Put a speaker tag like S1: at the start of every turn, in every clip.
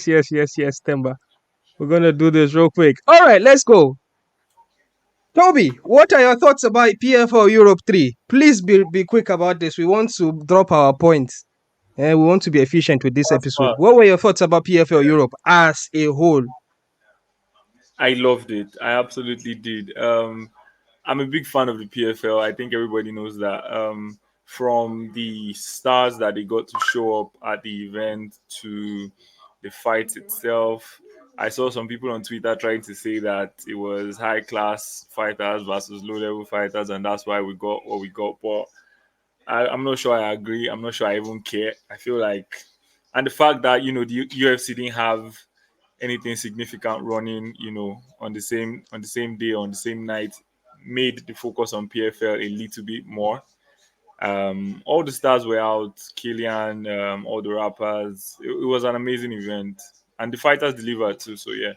S1: Yes, Temba. We're gonna do this real quick. All right, let's go. Toby, what are your thoughts about PFL Europe 3? Please be quick about this. We want to drop our points. We want to be efficient with this episode. What were your thoughts about PFL Europe as a whole?
S2: I loved it. I absolutely did. I'm a big fan of the PFL. I think everybody knows that. From the stars that they got to show up at the event to the fight itself, I saw some people on Twitter trying to say that it was high class fighters versus low level fighters, and that's why we got what we got. But I'm not sure I agree. I'm not sure I even care. I feel like, and the fact that the UFC didn't have anything significant running, on the same day, on the same night, made the focus on PFL a little bit more. All the stars were out, Killian, all the rappers. It was an amazing event, and the fighters delivered too. So yeah.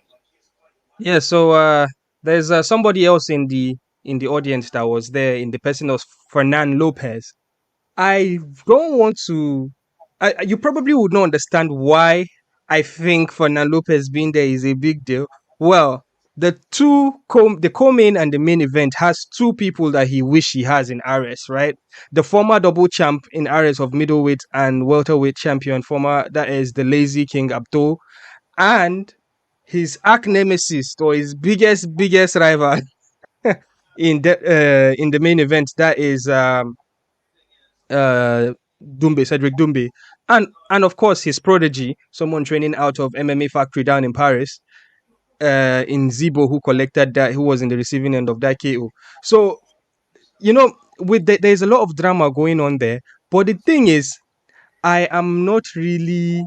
S1: Yeah, so there's somebody else in the audience that was there in the person of Fernan Lopez. I don't want to. You probably would not understand why I think Fernan Lopez being there is a big deal. Well, the co-main and the main event has two people that he wish he has in RS, right? The former double champ in RS of middleweight and welterweight champion, former that is the Lazy King Abdul, and his arch nemesis or his biggest rival in the main event, that is Doumbé, Cedric Doumbe, and of course his prodigy, someone training out of MMA Factory down in Paris, in Zébo, who was in the receiving end of that KO. So there's a lot of drama going on there, but the thing is, I am not really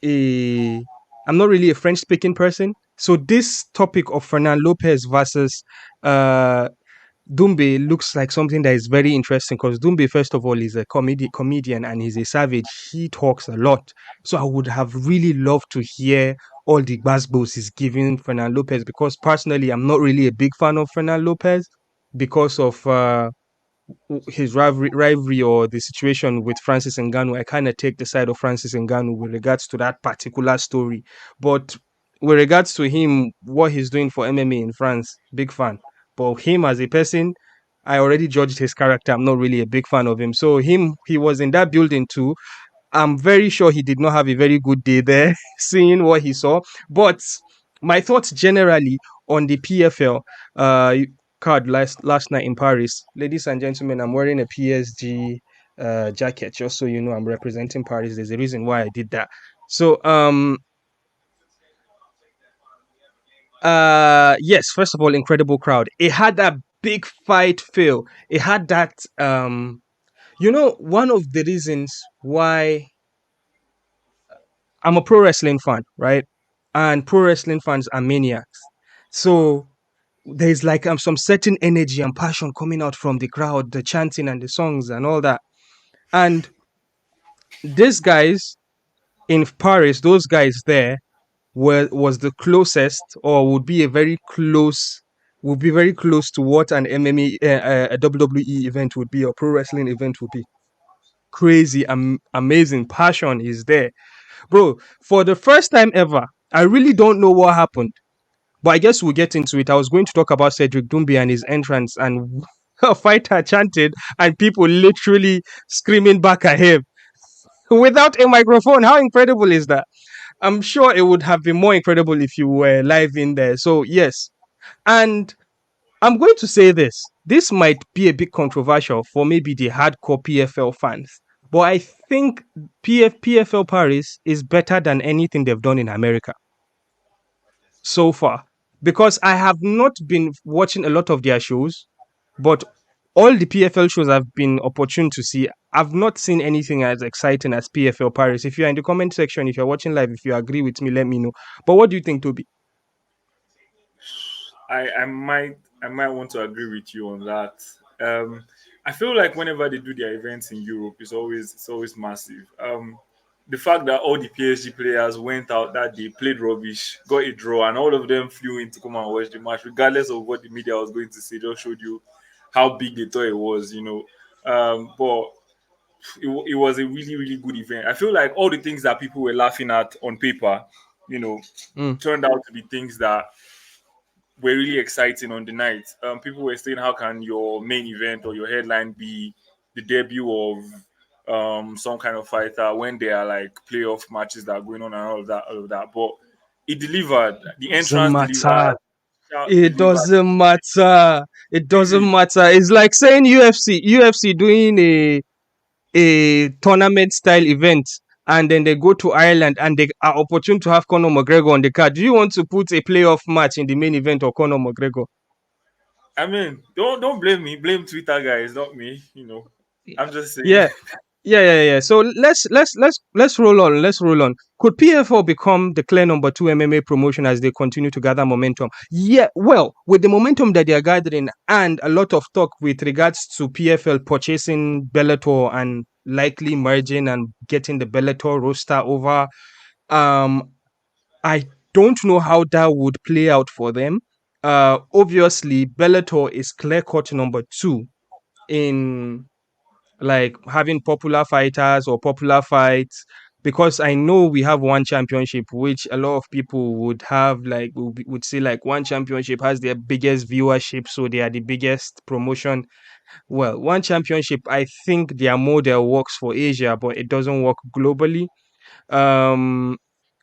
S1: a I'm not really a French speaking person. So this topic of Fernan Lopez versus uh Doumbé looks like something that is very interesting because Doumbé, first of all, is a comedian and he's a savage. He talks a lot. So I would have really loved to hear all the basketballs he's giving Fernan Lopez because personally, I'm not really a big fan of Fernan Lopez because of his rivalry or the situation with Francis Ngannou. I kind of take the side of Francis Ngannou with regards to that particular story. But with regards to him, what he's doing for MMA in France, big fan. But him as a person, I already judged his character. I'm not really a big fan of him. So he was in that building too. I'm very sure he did not have a very good day there, seeing what he saw. But my thoughts generally on the PFL card last night in Paris, ladies and gentlemen, I'm wearing a PSG jacket. Just so you know, I'm representing Paris. There's a reason why I did that. So yes, first of all, incredible crowd. It had that big fight feel. It had that one of the reasons why I'm a pro wrestling fan, right? And pro wrestling fans are maniacs. So there's like some certain energy and passion coming out from the crowd, the chanting and the songs and all that. And these guys in Paris, those guys there was the closest, or would be very close to what an MMA, a WWE event would be, or pro wrestling event would be. Crazy, amazing passion is there, bro. For the first time ever, I really don't know what happened. But I guess we'll get into it. I was going to talk about Cedric Doumbe and his entrance, and a fighter chanted, and people literally screaming back at him without a microphone. How incredible is that? I'm sure it would have been more incredible if you were live in there. So, yes. And I'm going to say this. This might be a bit controversial for maybe the hardcore PFL fans. But I think PFL Paris is better than anything they've done in America so far, because I have not been watching a lot of their shows, but all the PFL shows I've been opportune to see, I've not seen anything as exciting as PFL Paris. If you're in the comment section, if you're watching live, if you agree with me, let me know. But what do you think, Toby?
S2: I might want to agree with you on that. Um, I feel like whenever they do their events in Europe, it's always massive. The fact that all the PSG players went out that day, played rubbish, got a draw, and all of them flew in to come and watch the match, regardless of what the media was going to say, just showed you how big they thought it was. But it was a really, really good event. I feel like all the things that people were laughing at on paper, you know,
S1: Mm.
S2: turned out to be things that were really exciting on the night. People were saying, how can your main event or your headline be the debut of some kind of fighter when there are like playoff matches that are going on and all of that. But it delivered. The
S1: Doesn't
S2: entrance delivered.
S1: matter.
S2: Shout
S1: It
S2: delivered.
S1: doesn't matter. It doesn't
S2: Really,
S1: matter. It's like saying UFC doing a tournament style event, and then they go to Ireland and they are opportune to have Conor McGregor on the card. Do you want to put a playoff match in the main event or Conor McGregor?
S2: I mean, don't blame me. Blame Twitter guys, not me. I'm just saying.
S1: Yeah, yeah. So let's roll on. Let's roll on. Could PFL become the clear number two MMA promotion as they continue to gather momentum? Yeah, well, with the momentum that they are gathering and a lot of talk with regards to PFL purchasing Bellator and likely merging and getting the Bellator roster over, um, I don't know how that would play out for them. Obviously, Bellator is clear cut number two in like having popular fighters or popular fights, because I know we have one championship which a lot of people would have like would say like one championship has their biggest viewership, so they are the biggest promotion. Well, one championship, I think their model works for Asia but it doesn't work globally. um,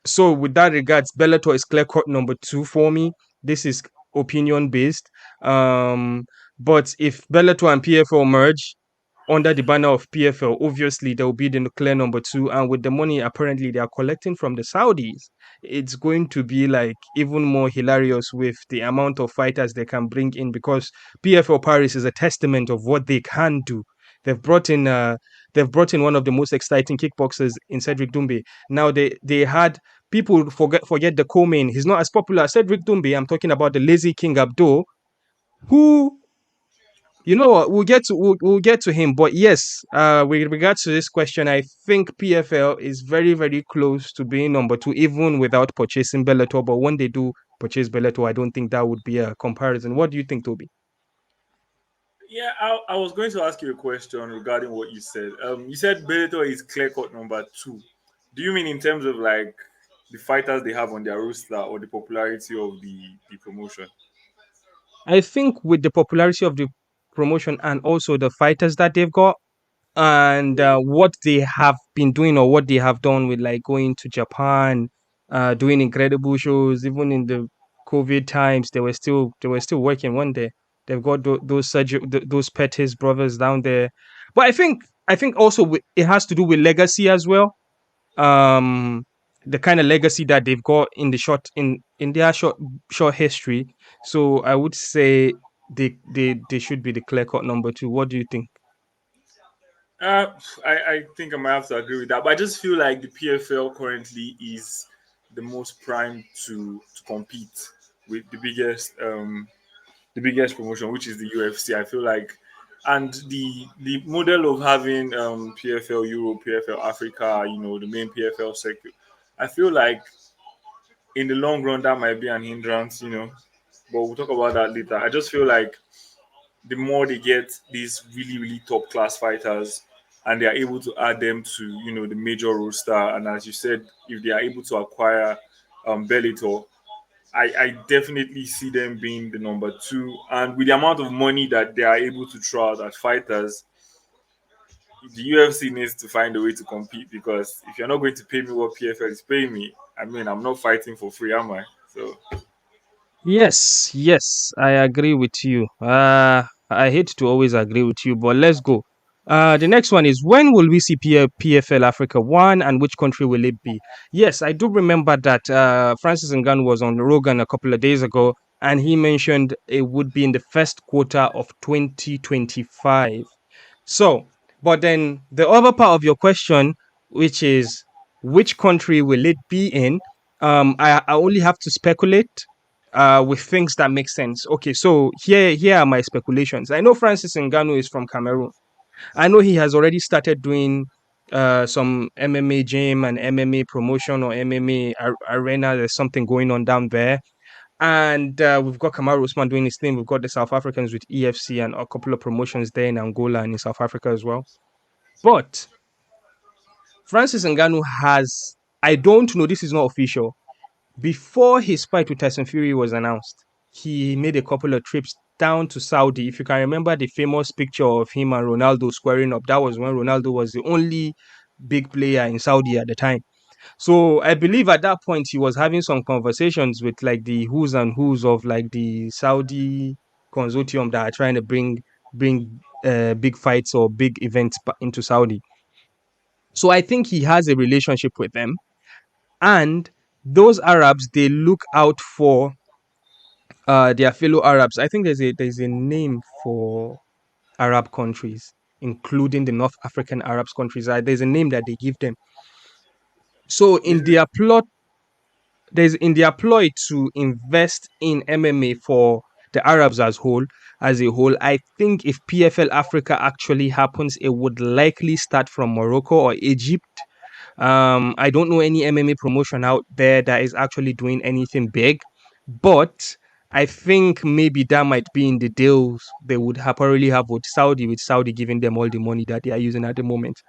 S1: so with that regards, Bellator is clear cut number two for me. This is opinion based. Um, but if Bellator and PFL merge under the banner of PFL, obviously there will be the clear number two. And with the money apparently they are collecting from the Saudis, it's going to be like even more hilarious with the amount of fighters they can bring in, because PFL Paris is a testament of what they can do. They've brought in one of the most exciting kickboxers in Cedric Doumbe. Now they had people forget the co-main. He's not as popular as Cedric Doumbé. I'm talking about the lazy King Abdul, who, you know what, we'll get to him. But yes, with regards to this question, I think PFL is very very close to being number two, even without purchasing Bellator. But when they do purchase Bellator, I don't think that would be a comparison. What do you think, Toby?
S2: Yeah, I was going to ask you a question regarding what you said. You said Bellator is clear cut number two. Do you mean in terms of like the fighters they have on their roster or the popularity of the promotion?
S1: I think with the popularity of the promotion and also the fighters that they've got, and what they have been doing or what they have done with like going to Japan, doing incredible shows. Even in the COVID times, they were still working. One day they've got those Pettis brothers down there. But I think also it has to do with legacy as well. Um, the kind of legacy that they've got in the in their short history. So I would say they should be the clear cut number two. What do you think?
S2: Uh, I think I might have to agree with that, but I just feel like the PFL currently is the most primed to compete with the biggest promotion, which is the UFC. I feel like, and the model of having PFL Europe, PFL Africa, the main PFL circuit. I feel like in the long run that might be an hindrance, but we'll talk about that later. I just feel like the more they get these really really top class fighters and they are able to add them to the major roster, and as you said, if they are able to acquire Bellator, I definitely see them being the number two. And with the amount of money that they are able to throw out at fighters, the UFC needs to find a way to compete, because if you're not going to pay me what PFL is paying me, I mean, I'm not fighting for free, am I? So
S1: Yes, yes, I agree with you. I hate to always agree with you, but let's go. The next one is, when will we see PFL Africa 1, and which country will it be? Yes, I do remember that Francis Ngannou was on Rogan a couple of days ago, and he mentioned it would be in the first quarter of 2025. So, but then the other part of your question, which is which country will it be in? I only have to speculate with things that make sense. Okay, so here are my speculations. I know Francis Ngannou is from Cameroon. I know he has already started doing some MMA gym and MMA promotion or MMA arena. There's something going on down there. And we've got Kamaru Usman doing his thing. We've got the South Africans with EFC and a couple of promotions there in Angola and in South Africa as well. But Francis Ngannou has, I don't know, this is not official. Before his fight with Tyson Fury was announced, he made a couple of trips down to Saudi. If you can remember the famous picture of him and Ronaldo squaring up, that was when Ronaldo was the only big player in Saudi at the time. So I believe at that point he was having some conversations with like the who's and who's of like the Saudi consortium that are trying to bring big fights or big events into Saudi. So I think he has a relationship with them, and those Arabs, they look out for their fellow Arabs. I think there's a name for Arab countries, including the North African Arabs countries. There's a name that they give them. So
S2: Is it?
S1: there's in their ploy to invest in MMA for the Arabs as a whole. I think if PFL Africa actually happens, it would likely start from Morocco or Egypt. I don't know any MMA promotion out there that is actually doing anything big, but I think maybe that might be in the deals they would happily have with Saudi giving them all the money that they are using at the moment.